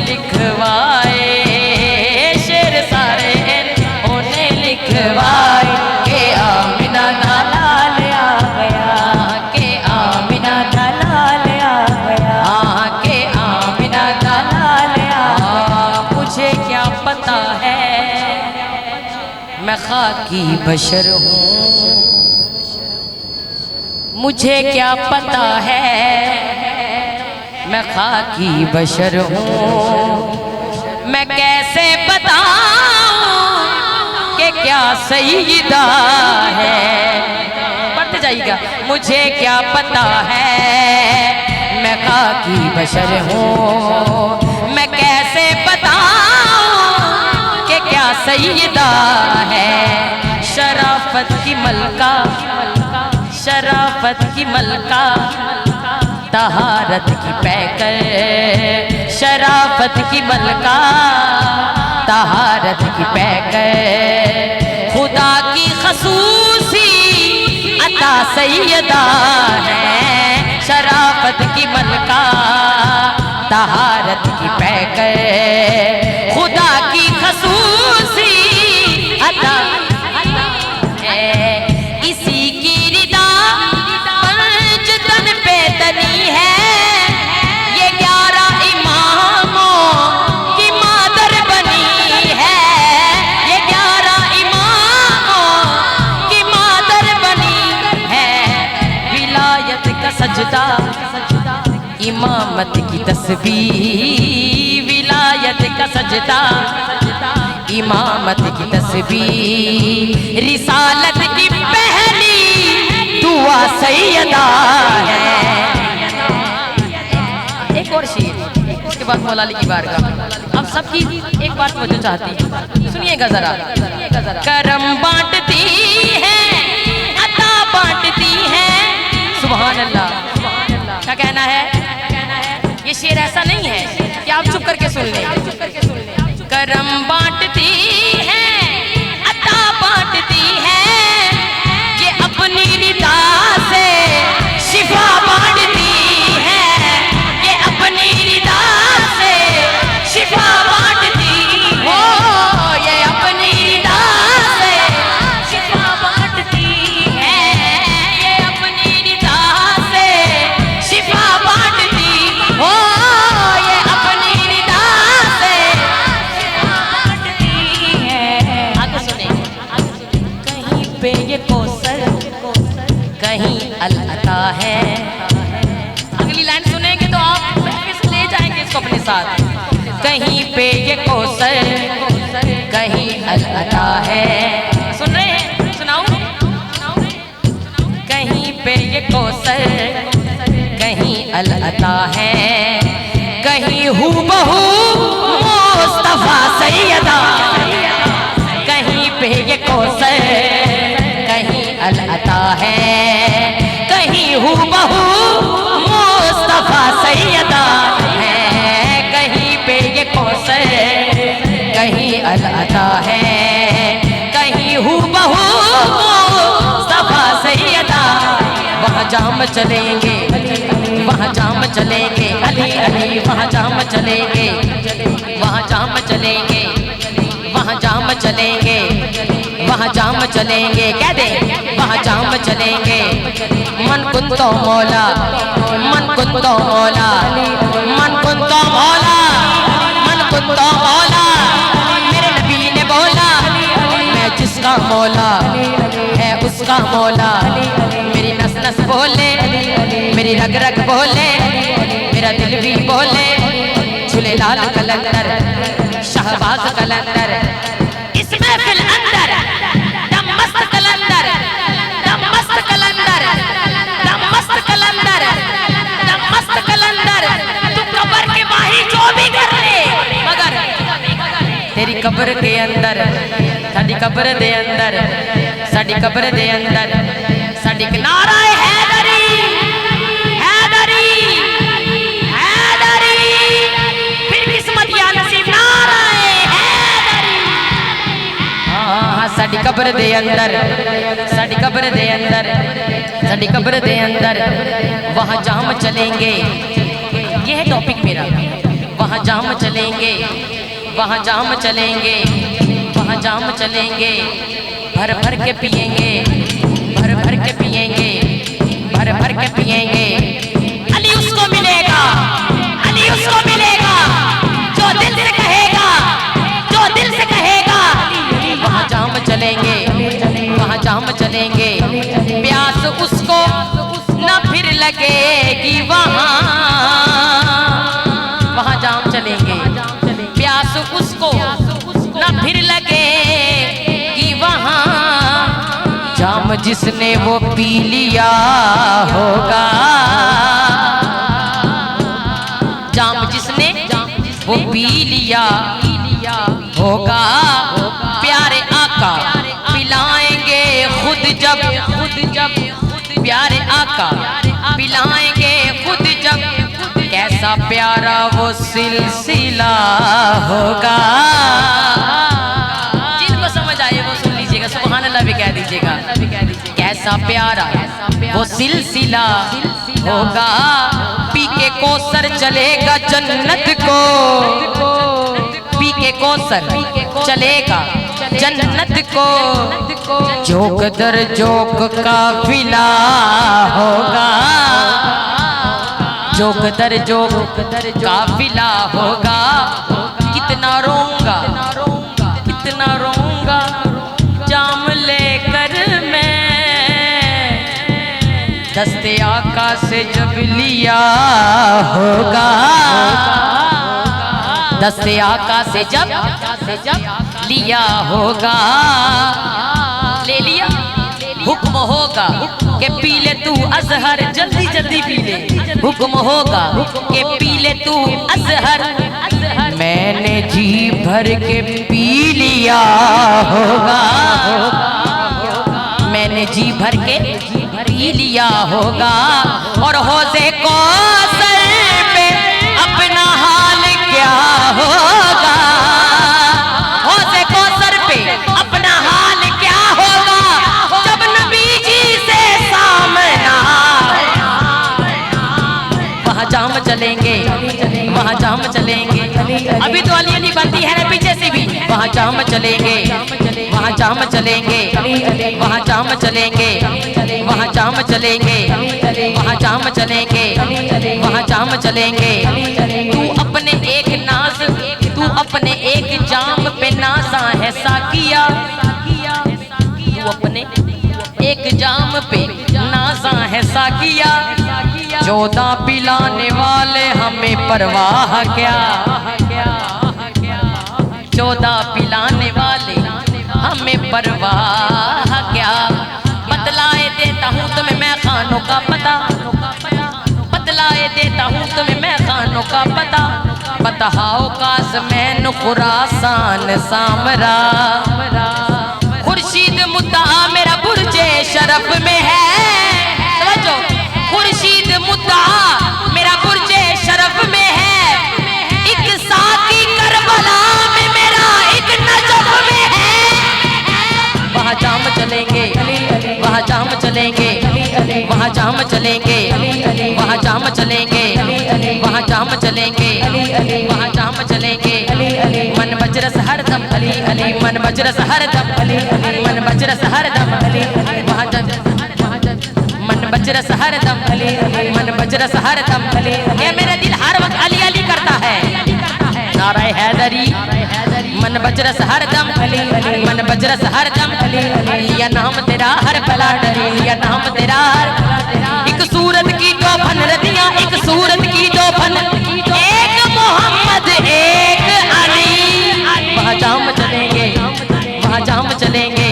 लिखवाए, शेर सारे इन्होंने लिखवाए के आमिना दा लाल आ गया, के आमिना दा लाल आ गया, के आमिना दा लाल आ। मुझे क्या पता है मैं खाकी बशर हूँ, मुझे क्या पता है मैं खाकी बशर हूँ। मैं कैसे बताऊं कि क्या सईदा है, पढ़ते जाइएगा। मुझे क्या पता है मैं खाकी बशर हूँ, मैं कैसे बताऊं कि क्या सईदा है। शराफत की मलका, शराफत की मलका, तहारत की पैकर, शराफत की मलका, तहारत की पैकर। खुदा की खसूसी अता सैयदा है, शराफत की मलका, तहारत की पैकर। खुदा की खसूसी अता सजदा, इमामत की तस्बीह, विलायत का सजदा, इमामत की तस्बीह, रिसालत की पहली दुआ सैयदा है। एक और शेर, उसके बाद मौला अली की बारगाह। अब सबकी एक बात तवज्जो चाहती है, सुनिएगा जरा। करम बांटती है, अता बांटती है, सुभान अल्लाह। क्या कहना है? ये शेर ऐसा नहीं है कि आप चुप करके सुन लें। करम बांटती है, अता बांटती है, ये अपनी रिदा से शिफा बांटती है, ये अपनी रिदा से शिफा बांटती हो, ये अपनी रिदा से शिफा बांटती है, ये अपनी रिदा से शिफा बांटती हो, ये अपनी रिदा से शिफा बांटती है। आगे सुने, कहीं पे ये कौसर, कहीं अल अता है। अगली लाइन सुनेंगे तो आप ले जाएंगे इसको अपने साथ। कहीं पे ये कौसर, कहीं अल अता है। सुन रहे हैं? सुनाऊं? कहीं पे ये कौसर, कहीं अल अता है, कहीं हूबहू मुस्तफा सैयदा। कहीं पे ये कौसर, कहीं अल अता है, कहीं हूबहू मुस्तफा सैयदा है। कहीं पे ये कौसर, कहीं अल अता है, कहीं हूबहू मुस्तफा सैयदा। वहाँ जाम चलेंगे, वहाँ जाम चलेंगे, अली अली वहाँ जाम चलेंगे, वहाँ जाम चलेंगे, वहाँ जाम चलेंगे, वहाँ जाम चलेंगे। कह दे वहाँ जाम चलेंगे। मन कुंतो मौला, मन कुंतो मौला, मन कुंतो मौला, मन कुंतो मौला। मेरे नबी ने बोला मैं जिसका मौला है उसका मौला। मेरी नस नस बोले, मेरी रग रग बोले, मेरा दिल भी बोले। झूले लाल कलंदर, शहबाज कलंदर, इस महफिल अंदर दम मस्त कलंदर, दम मस्त कलंदर, दम मस्त कलंदर, दम मस्त कलंदर। तू कब्र के बाही जो भी कर ले, मगर तेरी कब्र के अंदर, साडी कब्र दे अंदर, साडी कब्र दे अंदर, साडी नारा हैदरी, हैदरी, हैदरी। फिर किस्मत या नसीब नारा हैदरी। हाँ, साडी कब्र दे अंदर, साडी कब्र दे अंदर, साडी कब्र दे अंदर वहाँ जाम चलेंगे। ये है टॉपिक मेरा, वहाँ जाम चलेंगे, वहाँ जाम चलेंगे, वहाँ जाम चलेंगे, भर भर के पिएंगे, भर भर के पिएंगे, भर भर के पिएंगे। अली उसको मिलेगा, अली उसको मिलेगा जो दिल से कहेगा, जो दिल से कहेगा। वहाँ जाम चलेंगे, वहाँ जाम चलेंगे, प्यास उसको न फिर लगेगी वहाँ, वहाँ जाम चलेंगे, प्यास उसको न फिर लगेगी वहाँ। जाम जिसने वो पी लिया होगा, जाम जिसने वो पी लिया होगा, प्यारे आका पिलाएंगे खुद जब, प्यारे आका पिलाएंगे खुद जब, कैसा प्यारा वो सिलसिला होगा। जिनको समझ आए वो सुन लीजिएगा, सुभान अल्लाह भी कह दीजिएगा। कैसा प्यारा वो सिलसिला होगा, पी के कौसर चलेगा जन्नत को, पी के कौसर चलेगा जन्नत को, जोक दर जोक काफिला होगा, जोक दर जोक काफिला होगा। कितना रोऊंगा, कितना रोऊंगा जाम लेकर मैं, दस्ते आका से जब लिया होगा, दस्ते आका से जब लिया होगा। ले लिया हुक्म होगा कि पी ले तू अजहर, जल्दी जल्दी पी ले, हुक्म होगा कि पी ले तू अजहर। मैंने जी भर के पी लिया होगा, मैंने जी भर के पी लिया होगा। और हौज़े कौसर पे अपना हाल क्या होगा, हौज़े कौसर पे अपना हाल क्या होगा, जब नबी जी से सामना। वहाँ जाम चलेंगे, वहाँ जाम चलेंगे, अभी तो अली अली बनती है ना पीछे से भी। वहाँ जाम चलेंगे, वहाँ जाम चलेंगे, वहाँ जाम चलेंगे, वहाँ जाम चलेंगे, वहाँ जाम चलेंगे, वहाँ जाम चलेंगे। तू अपने एक नाज, तू अपने एक जाम पे नाज़ा है साकिया, तू अपने एक जाम पे नाज़ा है साकिया। 14 पिलाने वाले हमें परवाह क्या, 14 पिलाने वाले हमें परवाह क्या। बतलाए देता हूँ तुम्हें मैं खानों का पता, बतलाए देता हूँ तुम्हें मैं खानों का पता। बताओ काज़मैन खुरासान सामरा, खुर्शीद मुद्दा मेरा बुर्जे शरफ में है। समझो, खुर्शीद मुद्दा मेरा बुर्जे शरफ में है, एक साकी करबला में मेरा एक नजफ में है। वहाँ जाम चलेंगे, वहाँ जाम चलेंगे, वहाँ जाम चलेंगे, वहाँ जाम चलेंगे, वहाँ जाम चलेंगे, वहाँ जाम चलेंगे। मन बजरस हरदम अली अली, मन बजरस हरदम अली अली, मन बजरस हरदम अली अली। वहाँ मन बजरस हरदम अली अली, मन बजरस हरदम अली। ये मेरा दिल हर वक्त अली अली करता है। नारा हैदरी, मन बजरस हरदम अली अली, मन बजरस हरदम अली अली। लिया नाम तेरा हर पला डरी, लिया नाम तेरा हर। एक सूरत की दो फन रदियां, एक सूरत की दो फन, एक मोहम्मद एक अली। वहाँ जाम चलेंगे, वहाँ जाम चलेंगे,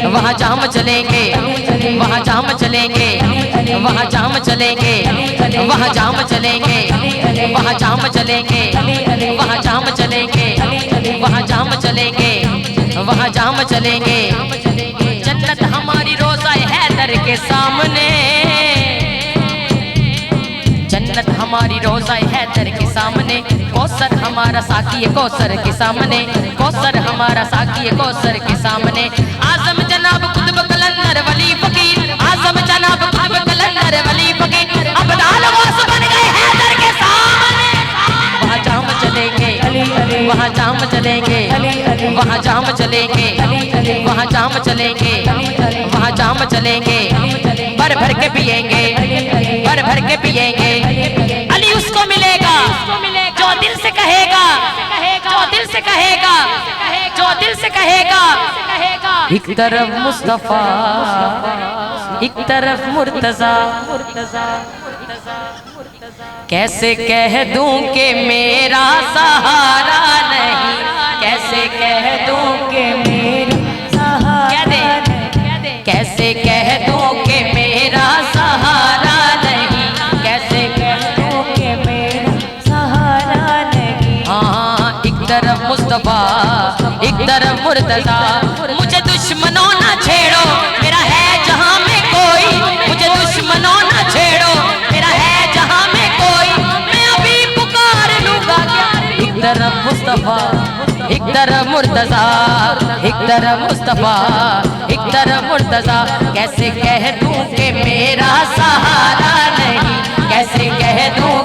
वहाँ जाम चलेंगे, वहाँ जाम चलेंगे, वहाँ जाम चलेंगे, वहाँ जाम चलेंगे, वहाँ जाम चलेंगे, वहाँ जाम चलेंगे, वहाँ जाम चलेंगे, वहाँ जाम चलेंगे। जन्नत हमारी रोज़ा हैदर के सामने, जन्नत हमारी रोज़ा हैदर के सामने। कौसर हमारा साकी कौसर के सामने, कौसर हमारा साकी कौसर के सामने। आज़म जनाब कुतुब कलंदर वली फकीर, आज़म जनाब कुतुब कलंदर वली फकीर, अब दाल वास बन गए हैदर के सामने। वहाँ जाम चलेंगे, वहाँ जाम चलेंगे, वहाँ जाम चलेंगे, वहाँ जाम चलेंगे, वहाँ जाम चलेंगे, भर भर के पिएंगे, भर भर के पिएंगे। अली उसको मिलेगा जो दिल से कहेगा, जो दिल से कहेगा, जो दिल से कहेगा। एक तरफ मुस्तफा, एक तरफ मुर्तजा, कैसे कह दूं कि मेरा सहारा नहीं, कैसे कह दूं कि मेरा सहारा नहीं, कैसे कह दूं कि मेरा सहारा नहीं, कैसे कह दूं कि मेरा सहारा नहीं। हाँ, एक तरफ मुस्तफा, एक तरफ मुर्तजा। मुझे दुश्मनों ना छेड़ो, मेरा है जहां में कोई, मुझे दुश्मनों ना छेड़ो, मेरा है जहां में कोई, मैं अभी पुकार लूंगा क्या। एक तरफ मुस्तफा, एक तरफ मुर्तजा, एक तरफ मुस्तफा, एक तरफ मुर्तजा। कैसे कह दूं कि मेरा सहारा नहीं, कैसे कह दूं